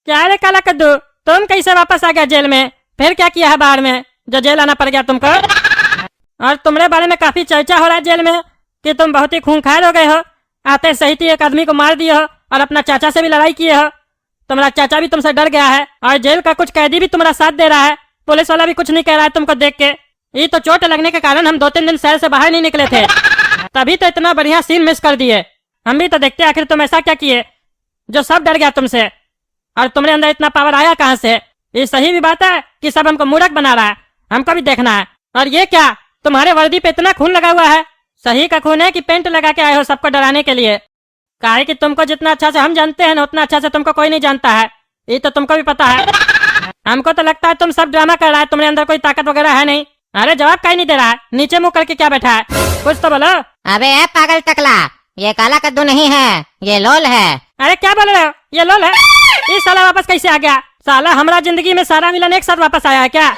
क्या रे काला कद्दू, तुम कैसे वापस आ गया जेल में? फिर क्या किया है बाहर में जो जेल आना पड़ गया तुमको? और तुम्हारे बारे में काफी चर्चा हो रहा है जेल में कि तुम बहुत ही खूंखार हो गए हो। आते सही थी एक आदमी को मार दिए हो और अपना चाचा से भी लड़ाई किए हो। तुम्हारा चाचा भी तुमसे डर गया है और जेल का कुछ कैदी भी तुम्हारा साथ दे रहा है। पुलिस वाला भी कुछ नहीं कह रहा है तुमको देख के। ये तो चोट लगने के कारण हम 2-3 दिन शहर से बाहर नहीं निकले थे, तभी तो इतना बढ़िया सीन मिस कर दिए। हम भी तो देखते आखिर तुम ऐसा क्या किए जो सब डर गया तुमसे, और तुम्हारे अंदर इतना पावर आया कहाँ से? ये सही भी बात है कि सब हमको मूर्ख बना रहा है, हमको भी देखना है। और ये क्या, तुम्हारे वर्दी पे इतना खून लगा हुआ है? सही का खून है कि पेंट लगा के आए हो सबको डराने के लिए? काहे कि तुमको जितना अच्छा से हम जानते हैं ना उतना अच्छा से तुमको कोई नहीं जानता है, ये तो तुमको भी पता है। हमको तो लगता है तुम सब ड्रामा कर रहा है, तुम्हारे अंदर कोई ताकत वगैरह है नहीं। अरे जवाब काहे नहीं दे रहा है? नीचे मुंह करके क्या बैठा है? कुछ तो बोलो। अबे ए पागल टकला, ये काला कद्दू नहीं है, ये लोल है। अरे क्या बोल रहे हो? ये लोल है? ये साला वापस कैसे आ गया? साला हमारा जिंदगी में सारा मिलन एक साथ वापस आया है क्या?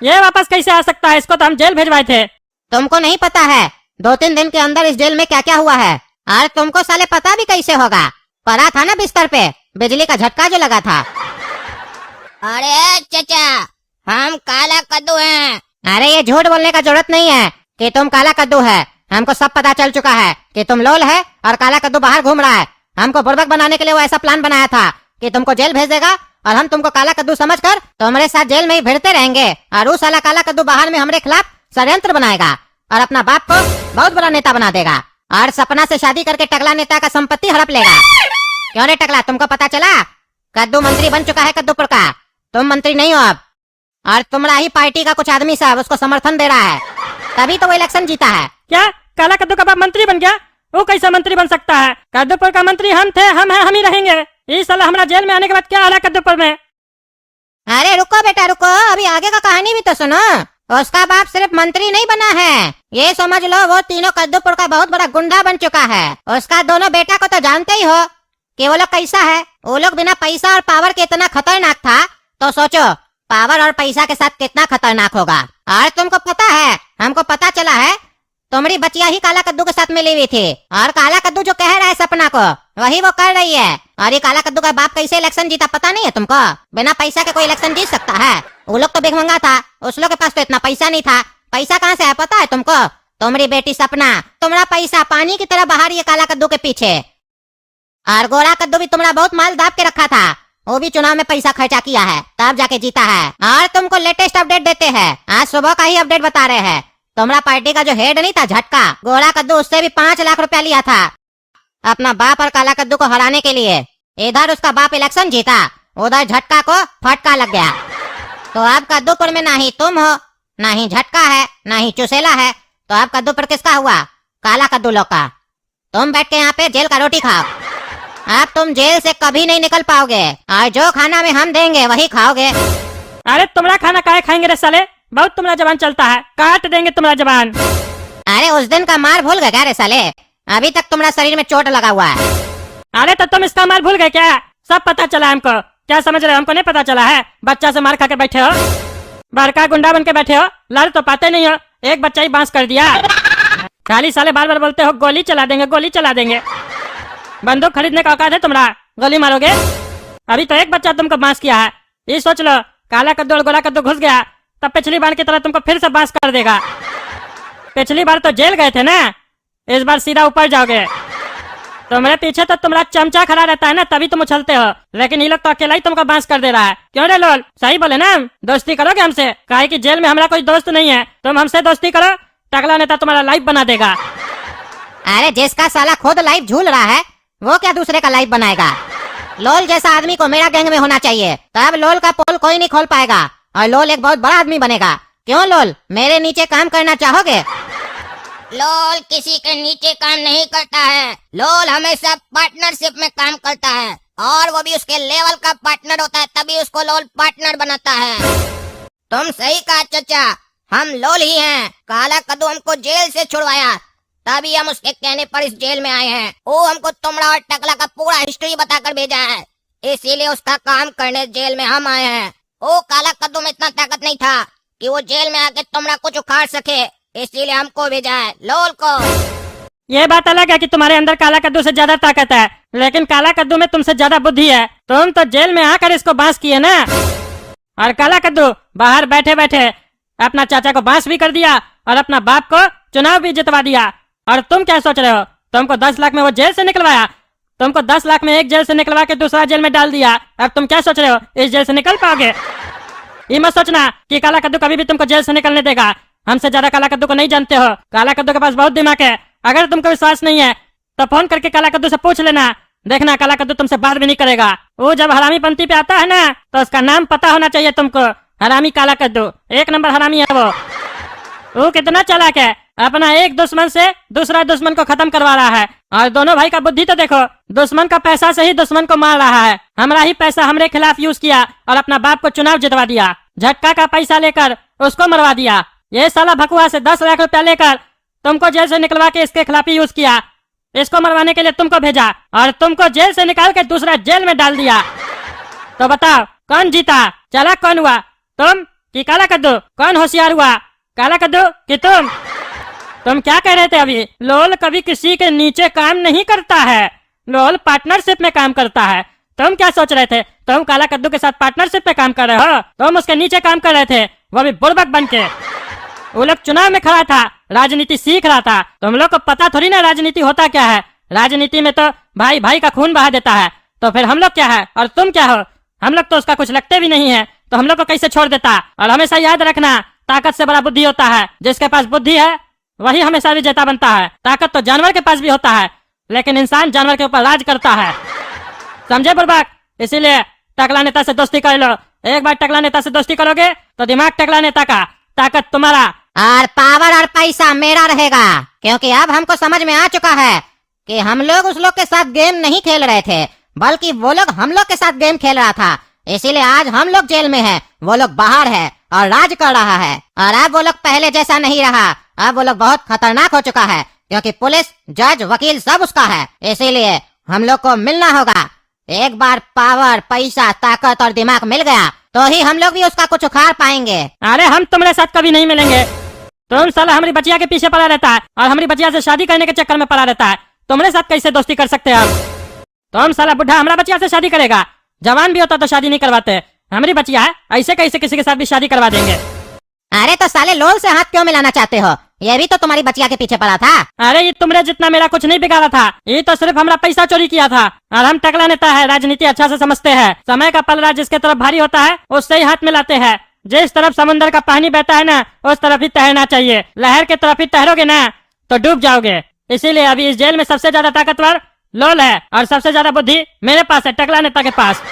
ये वापस कैसे आ सकता है? इसको तो हम जेल भेजवाए थे। तुमको नहीं पता है 2-3 दिन के अंदर इस जेल में क्या क्या हुआ है? और तुमको साले पता भी कैसे होगा? पड़ा था ना बिस्तर पे बिजली का झटका जो लगा था। अरे चचा, हम काला कद्दू हैं। अरे ये झूठ बोलने का जरूरत नहीं है कि तुम काला कद्दू है। हमको सब पता चल चुका है कि तुम लोल है और काला कद्दू बाहर घूम रहा है। हमको बुड़बक बनाने के लिए वो ऐसा प्लान बनाया था कि तुमको जेल भेज देगा और हम तुमको काला कद्दू समझकर तुम्हारे साथ जेल में ही भिड़ते रहेंगे, और उस साला काला कद्दू बाहर में हमारे खिलाफ षड्यंत्र बनाएगा और अपना बाप को बहुत बड़ा नेता बना देगा और सपना से शादी करके टकला नेता का संपत्ति हड़प लेगा। क्यों रे टकला, तुमको पता चला? कद्दू मंत्री बन चुका है कद्दूपुर का। तुम मंत्री नहीं हो अब, और तुम्हारा ही पार्टी का कुछ आदमी सब उसको समर्थन दे रहा है, तभी तो वो इलेक्शन जीता है। क्या काला कद्दू का बाप मंत्री बन गया? वो कैसा मंत्री बन सकता है? कद्दूपुर का मंत्री हम थे, हम हैं, हम ही रहेंगे। इस साला हमारा जेल में आने के बाद क्या हाल है कद्दूपुर में? अरे रुको बेटा रुको, अभी आगे का कहानी भी तो सुनो। उसका बाप सिर्फ मंत्री नहीं बना है, ये समझ लो वो तीनों कद्दूपुर का बहुत बड़ा गुंडा बन चुका है। उसका दोनों बेटा को तो जानते ही हो कि वो लोग कैसा है। वो लोग बिना पैसा और पावर के इतना खतरनाक था, तो सोचो पावर और पैसा के साथ कितना खतरनाक होगा। और तुमको पता है, हमको पता चला है तुम्हारी बचिया ही काला कद्दू के साथ मिली हुई थी, और काला कद्दू जो कह रहा है सपना को वही वो कर रही है। और ये काला कद्दू का बाप कैसे इलेक्शन जीता पता नहीं है तुमको? बिना पैसा के कोई इलेक्शन जीत सकता है? वो लोग तो भिखमंगा था, उस लोग के पास तो इतना पैसा नहीं था। पैसा कहाँ से है पता है तुमको? तुम्हारी बेटी सपना, तुम्हारा पैसा पानी की तरह बहा रही है काला कद्दू के पीछे। और गोरा कद्दू भी तुम्हारा बहुत माल दाब के रखा था, वो भी चुनाव में पैसा खर्चा किया है तब जाके जीता है। और तुमको लेटेस्ट अपडेट देते हैं, आज सुबह का ही अपडेट बता रहे हैं। तुम्हारा पार्टी का जो हेड नहीं था झटका, गोरा कद्दू, उससे भी 5 लाख रुपया लिया था अपना बाप और काला कद्दू को हराने के लिए। इधर उसका बाप इलेक्शन जीता, उधर झटका को फटका लग गया। तो अब कद्दूपुर में ना ही तुम हो, ना ही झटका है, ना ही चुसेला है, तो अब कद्दूपुर किसका हुआ? काला कद्दू लोग का। तुम बैठ के यहाँ पे जेल का रोटी खाओ। अब तुम जेल से कभी नहीं निकल पाओगे, और जो खाना में हम देंगे वही खाओगे। अरे तुम्हारा खाना काहे खाएंगे रे साले? बहुत तुम्हारा जबान चलता है, काट देंगे तुम्हारा जबान। अरे उस दिन का मार भूल गए क्या रे साले? अभी तक तुम्हारा शरीर में चोट लगा हुआ है। अरे तो तुम इसका मार भूल गए क्या? सब पता चला हमको। क्या समझ रहे हो, हमको नहीं पता चला है? बच्चा से मार खा के बैठे हो, बड़का गुंडा बन के बैठे हो, लड़ तो पाते नहीं हो, एक बच्चा ही बांस कर दिया। खाली साले बार बार बोलते हो गोली चला देंगे, गोली चला देंगे। बंदूक खरीदने का औकात है तुम्हारा? गोली मारोगे? अभी तो एक बच्चा तुमको बांस किया है। ये सोच लो काला कद्दू और गोला कद्दू घुस गया तब पिछली बार की तरह तुमको फिर से बांस कर देगा। पिछली बार तो जेल गए थे ना, इस बार सीधा ऊपर जाओगे। तुम्हारे पीछे तो तुम्हारा चमचा खड़ा रहता है ना, तभी तुम उछलते हो, लेकिन ये लोग तो अकेला ही तुमको बांस कर दे रहा है। क्यों रे लोल, सही बोले ना? दोस्ती करोगे हमसे? काहे कि जेल में हमारा कोई दोस्त नहीं है, तुम हमसे दोस्ती करो, टकला नेता तुम्हारा लाइफ बना देगा। अरे जिसका साला खुद लाइफ झूल रहा है वो क्या दूसरे का लाइफ बनाएगा? लोल जैसा आदमी को मेरा गैंग में होना चाहिए, तब लोल का पोल कोई नहीं खोल पाएगा और लोल एक बहुत बड़ा आदमी बनेगा। क्यों लोल, मेरे नीचे काम करना चाहोगे? लोल किसी के नीचे काम नहीं करता है, लोल हमेशा पार्टनरशिप में काम करता है, और वो भी उसके लेवल का पार्टनर होता है, तभी उसको लोल पार्टनर बनाता है। तुम सही कहा चचा, हम लोल ही हैं। काला कद्दू हमको जेल से छुड़वाया, तभी हम उसके कहने पर इस जेल में आए हैं। वो हमको तुमड़ा और टकला का पूरा हिस्ट्री बताकर भेजा है, इसीलिए उसका काम करने जेल में हम आए हैं। वो काला कद्दू में इतना ताकत नहीं था कि वो जेल में आके तुमड़ा कुछ उखाड़ सके, इसीलिए हमको भेजा है, लोल को। ये बात अलग है कि तुम्हारे अंदर काला कद्दू से ज्यादा ताकत है, लेकिन काला कद्दू में तुमसे ज्यादा बुद्धि है। तुम तो जेल में आकर इसको बांस किए ना। और काला कद्दू बाहर बैठे बैठे अपना चाचा को बांस भी कर दिया और अपना बाप को चुनाव भी जितवा दिया। और तुम क्या सोच रहे हो, तुमको 10 लाख में वो जेल से निकलवाया, तुमको 10 लाख में एक जेल से निकलवा के दूसरा जेल में डाल दिया। अब तुम क्या सोच रहे हो, इस जेल से निकल पाओगे? ये मत सोचना कि काला कद्दू कभी भी तुमको जेल से निकलने देगा। हमसे ज्यादा काला कद्दू को नहीं जानते हो। काला कद्दू के पास बहुत दिमाग है। अगर तुमको विश्वास नहीं है तो फोन करके काला कद्दू से पूछ लेना, देखना काला कद्दू तुमसे बात भी नहीं करेगा। वो जब हरामी पंक्ति पे आता है ना तो उसका नाम पता होना चाहिए तुमको, हरामी काला कद्दू, 1 नंबर हरामी है वो कितना चालाक है, अपना एक दुश्मन से दूसरा दुश्मन को खत्म करवा रहा है। और दोनों भाई का बुद्धि तो देखो, दुश्मन का पैसा से ही दुश्मन को मार रहा है। हमारा ही पैसा हमरे खिलाफ यूज किया और अपना बाप को चुनाव जितवा दिया। झटका का पैसा लेकर उसको मरवा दिया। ये साला भकुआ से 10 लाख रुपया लेकर तुमको जेल से निकलवा के इसके खिलाफ ही यूज किया। इसको मरवाने के लिए तुमको भेजा और तुमको जेल से निकाल के दूसरा जेल में डाल दिया। तो बताओ कौन जीता, चालाक कौन हुआ, तुम कि काला कद्दू? कौन होशियार हुआ, काला कद्दू कि तुम क्या कह रहे थे अभी? लोल कभी किसी के नीचे काम नहीं करता है, लोल पार्टनरशिप में काम करता है। तुम क्या सोच रहे थे, तुम काला कद्दू के साथ पार्टनरशिप में काम कर रहे हो? तुम उसके नीचे काम कर रहे थे, वो भी बुड़बक बन के। वो लोग चुनाव में खड़ा था, राजनीति सीख रहा था। तुम लोग को पता थोड़ी ना राजनीति होता क्या है। राजनीति में तो भाई भाई का खून बहा देता है। तो फिर हम लोग क्या है और तुम क्या हो? हम लोग तो उसका कुछ लगते भी नहीं है, तो हम लोग को कैसे छोड़ देता? और हमेशा याद रखना, ताकत से बड़ा बुद्धि होता है। जिसके पास बुद्धि है वही हमेशा विजेता बनता है। ताकत तो जानवर के पास भी होता है, लेकिन इंसान जानवर के ऊपर राज करता है, समझे बुड़बक? इसीलिए टकला नेता से दोस्ती कर लो। एक बार टकला नेता से दोस्ती करोगे तो दिमाग टकला नेता का, ताकत तुम्हारा, और पावर और पैसा मेरा रहेगा। क्योंकि अब हमको समझ में आ चुका है कि हम लोग उस लोग के साथ गेम नहीं खेल रहे थे, बल्कि वो लोग हम लोग के साथ गेम खेल रहा था। इसीलिए आज हम लोग जेल में हैं, वो लोग बाहर है और राज कर रहा है। और अब वो लोग पहले जैसा नहीं रहा, अब वो लोग बहुत खतरनाक हो चुका है, क्योंकि पुलिस, जज, वकील सब उसका है। इसीलिए हम लोग को मिलना होगा। एक बार पावर, पैसा, ताकत और दिमाग मिल गया तो ही हम लोग भी उसका कुछ उखाड़ पाएंगे। अरे हम तुम्हारे साथ कभी नहीं मिलेंगे। तुम साला हमारी बचिया के पीछे पड़ा रहता है और हमारी बचिया से शादी करने के चक्कर में पड़ा रहता है। तुम्हारे साथ कैसे दोस्ती कर सकते हैं हम? तुम साला बुढ़ा हमारा बचिया से शादी करेगा? जवान भी होता तो शादी नहीं करवाते। हमारी बचिया है, ऐसे कैसे किसी के साथ भी शादी करवा देंगे। अरे तो साले लोल से हाथ क्यों मिलाना चाहते हो? ये भी तो तुम्हारी बचिया के पीछे पड़ा था। अरे ये तुमरे जितना मेरा कुछ नहीं बिगाड़ा था, ये तो सिर्फ हमारा पैसा चोरी किया था। और हम टकला नेता है, राजनीति अच्छा से समझते हैं। समय का पलड़ा जिसके तरफ भारी होता है उससे ही हाथ मिलाते हैं। जिस तरफ समुद्र का पानी बहता है ना, उस तरफ ही तैरना चाहिए। लहर के तरफ ही तैरोगे ना तो डूब जाओगे। इसीलिए अभी इस जेल में सबसे ज्यादा ताकतवर लोल है और सबसे ज्यादा बुद्धि मेरे पास है, टकला नेता के पास।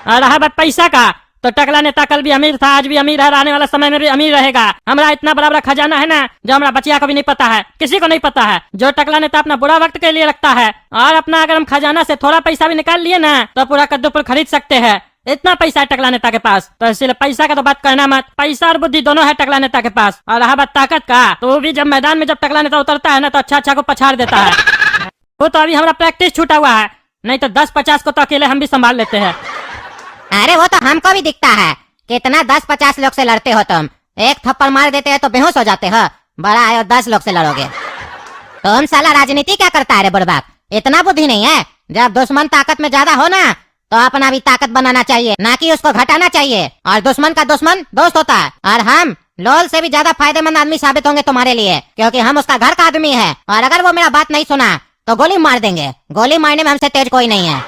और रहा बात पैसा का, तो टकला नेता कल भी अमीर था, आज भी अमीर है, आने वाला समय में भी अमीर रहेगा। हमारा इतना बड़ा बड़ा खजाना है ना, जो हमारा बचिया को भी नहीं पता है, किसी को नहीं पता है। जो टकला नेता अपना बुरा वक्त के लिए रखता है, और अपना अगर हम खजाना से थोड़ा पैसा भी निकाल लिए ना तो पूरा कद्दूपुर खरीद सकते हैं। इतना पैसा है टकला नेता के पास। तो इसलिए पैसा का तो बात करना मत, पैसा और बुद्धि दोनों है टकला नेता के पास। और रहा बात ताकत का, तो भी जब मैदान में जब टकला नेता उतरता है ना तो अच्छा को पछाड़ देता है। वो तो अभी हमारा प्रैक्टिस छूटा हुआ है, नहीं तो 10-50 को तो अकेले हम भी संभाल लेते हैं। अरे वो तो हमको भी दिखता है, कितना 10-50 लोग से लड़ते हो तुम। एक थप्पड़ मार देते हो तो बेहोश हो जाते हो, बड़ा है और 10 लोग से लड़ोगे। तुम साला राजनीति क्या करता है रे बुड़बक? इतना बुद्धि नहीं है? जब दुश्मन ताकत में ज्यादा हो ना तो अपना भी ताकत बनाना चाहिए, ना कि उसको घटाना चाहिए। और दुश्मन का दुश्मन दोस्त होता है। और हम लोल से भी ज्यादा फायदेमंद आदमी साबित होंगे तुम्हारे लिए, क्योंकि हम उसका घर का आदमी है। और अगर वो मेरा बात नहीं सुना तो गोली मार देंगे। गोली मारने में हमसे तेज कोई नहीं है।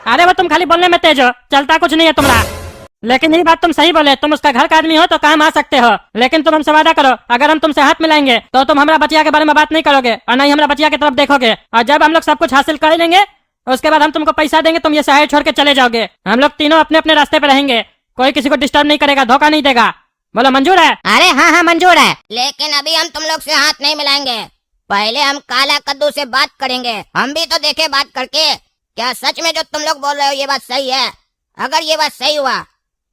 अरे वो तुम खाली बोलने में तेज हो, चलता कुछ नहीं है तुम्हारा। लेकिन ये बात तुम सही बोले, तुम उसका घर का आदमी हो तो काम आ सकते हो। लेकिन तुम हमसे वादा करो, अगर हम तुमसे हाथ मिलाएंगे तो तुम हमारा बचिया के बारे में बात नहीं करोगे और न ही हमारा बचिया की तरफ देखोगे। और जब हम लोग सब कुछ हासिल कर लेंगे उसके बाद हम तुमको पैसा देंगे, तुम ये शहर छोड़ के चले जाओगे। हम लोग तीनों अपने अपने रास्ते पे रहेंगे, कोई किसी को डिस्टर्ब नहीं करेगा, धोखा नहीं देगा। बोलो मंजूर है? अरे हाँ हाँ मंजूर है। लेकिन अभी हम तुम लोग से हाथ नहीं मिलाएंगे, पहले हम काला कद्दू से बात करेंगे। हम भी तो देखे बात करके, क्या सच में जो तुम लोग बोल रहे हो ये बात सही है? अगर ये बात सही हुआ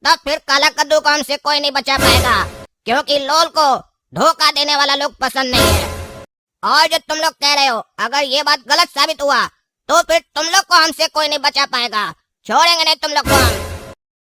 तब फिर काला कद्दू को हमसे कोई नहीं बचा पाएगा, क्योंकि लोल को धोखा देने वाला लोग पसंद नहीं है। और जो तुम लोग कह रहे हो, अगर ये बात गलत साबित हुआ तो फिर तुम लोग को हमसे कोई नहीं बचा पाएगा। छोड़ेंगे नहीं तुम लोग को हम।